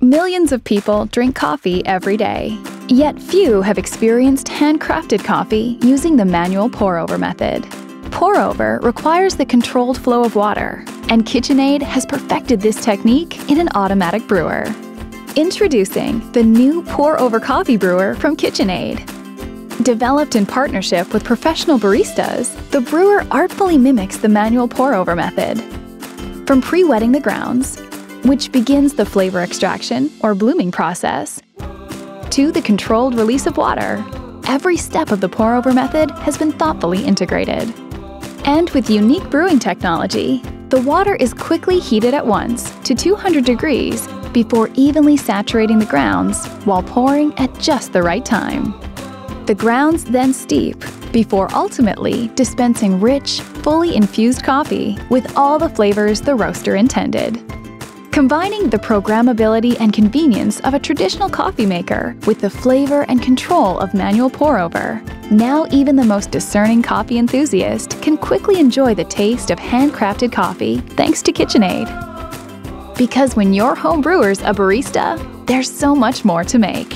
Millions of people drink coffee every day, yet few have experienced handcrafted coffee using the manual pour-over method. Pour-over requires the controlled flow of water, and KitchenAid has perfected this technique in an automatic brewer. Introducing the new pour-over coffee brewer from KitchenAid. Developed in partnership with professional baristas, the brewer artfully mimics the manual pour-over method. From pre-wetting the grounds, which begins the flavor extraction or blooming process, to the controlled release of water, every step of the pour-over method has been thoughtfully integrated. And with unique brewing technology, the water is quickly heated at once to 200 degrees before evenly saturating the grounds while pouring at just the right time. The grounds then steep before ultimately dispensing rich, fully infused coffee with all the flavors the roaster intended. Combining the programmability and convenience of a traditional coffee maker with the flavor and control of manual pour-over, now even the most discerning coffee enthusiast can quickly enjoy the taste of handcrafted coffee thanks to KitchenAid. Because when your home brewer's a barista, there's so much more to make.